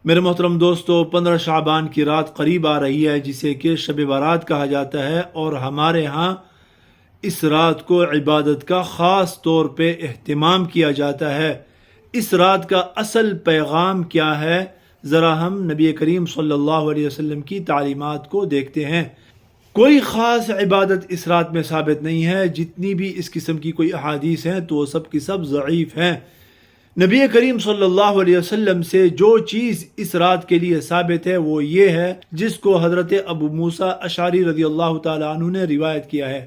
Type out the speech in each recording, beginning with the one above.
میرے محترم دوستو، 15 شعبان کی رات قریب آ رہی ہے جسے کہ شب بارات کہا جاتا ہے، اور ہمارے ہاں اس رات کو عبادت کا خاص طور پہ اہتمام کیا جاتا ہے۔ اس رات کا اصل پیغام کیا ہے، ذرا ہم نبی کریم صلی اللہ علیہ وسلم کی تعلیمات کو دیکھتے ہیں۔ کوئی خاص عبادت اس رات میں ثابت نہیں ہے، جتنی بھی اس قسم کی کوئی احادیث ہیں تو وہ سب کی سب ضعیف ہیں۔ نبی کریم صلی اللہ علیہ وسلم سے جو چیز اس رات کے لیے ثابت ہے وہ یہ ہے جس کو حضرت ابو موسیٰ اشعری رضی اللہ تعالی عنہ نے روایت کیا ہے۔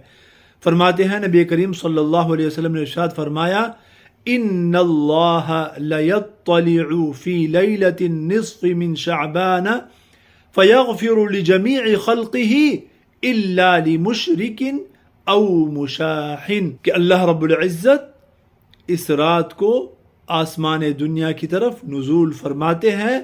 فرماتے ہیں نبی کریم صلی اللہ علیہ وسلم نے ارشاد فرمایا، ان اللہ لیطلع فی لیلۃ النصف من شعبان فیغفر لجمیع خلقہ الا لمشرک او مشاحن، کہ اللہ رب العزت اس رات کو آسمان دنیا کی طرف نزول فرماتے ہیں،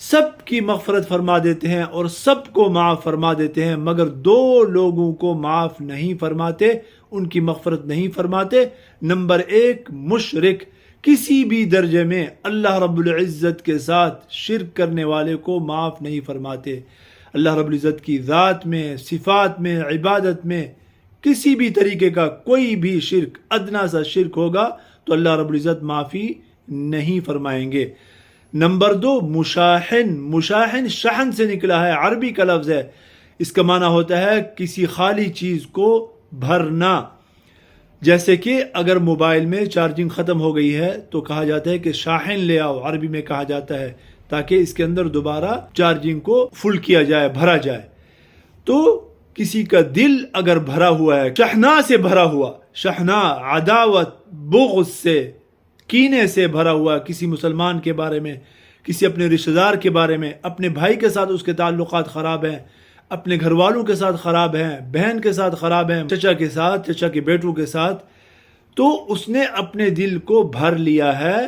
سب کی مغفرت فرما دیتے ہیں اور سب کو معاف فرما دیتے ہیں، مگر دو لوگوں کو معاف نہیں فرماتے، ان کی مغفرت نہیں فرماتے۔ نمبر 1، مشرک، کسی بھی درجے میں اللہ رب العزت کے ساتھ شرک کرنے والے کو معاف نہیں فرماتے۔ اللہ رب العزت کی ذات میں، صفات میں، عبادت میں کسی بھی طریقے کا کوئی بھی شرک، ادنا سا شرک ہوگا تو اللہ رب العزت معافی نہیں فرمائیں گے۔ نمبر 2، مشاحن، مشاحن شحن سے نکلا ہے، عربی کا لفظ ہے، اس کا معنی ہوتا ہے کسی خالی چیز کو بھرنا۔ جیسے کہ اگر موبائل میں چارجنگ ختم ہو گئی ہے تو کہا جاتا ہے کہ شاحن لے آؤ، عربی میں کہا جاتا ہے، تاکہ اس کے اندر دوبارہ چارجنگ کو فل کیا جائے، بھرا جائے۔ تو کسی کا دل اگر بھرا ہوا ہے، شحناء سے بھرا ہوا، شحناء عداوت، بغض سے، کینے سے بھرا ہوا، کسی مسلمان کے بارے میں، کسی اپنے رشتہ دار کے بارے میں، اپنے بھائی کے ساتھ اس کے تعلقات خراب ہیں، اپنے گھر والوں کے ساتھ خراب ہیں، بہن کے ساتھ خراب ہیں، چچا کے ساتھ، چچا کے بیٹوں کے ساتھ، تو اس نے اپنے دل کو بھر لیا ہے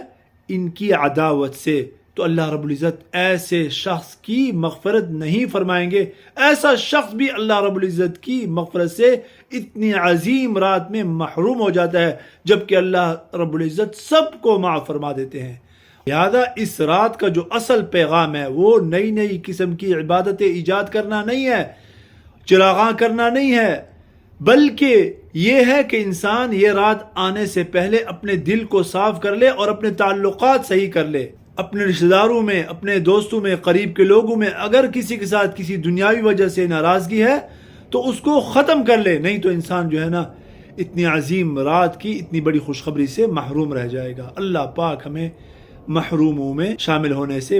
ان کی عداوت سے، تو اللہ رب العزت ایسے شخص کی مغفرت نہیں فرمائیں گے۔ ایسا شخص بھی اللہ رب العزت کی مغفرت سے اتنی عظیم رات میں محروم ہو جاتا ہے، جبکہ اللہ رب العزت سب کو معاف فرما دیتے ہیں۔ لہذا اس رات کا جو اصل پیغام ہے وہ نئی نئی قسم کی عبادتیں ایجاد کرنا نہیں ہے، چراغاں کرنا نہیں ہے، بلکہ یہ ہے کہ انسان یہ رات آنے سے پہلے اپنے دل کو صاف کر لے اور اپنے تعلقات صحیح کر لے۔ اپنے رشتہ داروں میں، اپنے دوستوں میں، قریب کے لوگوں میں اگر کسی کے ساتھ کسی دنیاوی وجہ سے ناراضگی ہے تو اس کو ختم کر لے، نہیں تو انسان جو ہے نا اتنی عظیم رات کی اتنی بڑی خوشخبری سے محروم رہ جائے گا۔ اللہ پاک ہمیں محروموں میں شامل ہونے سے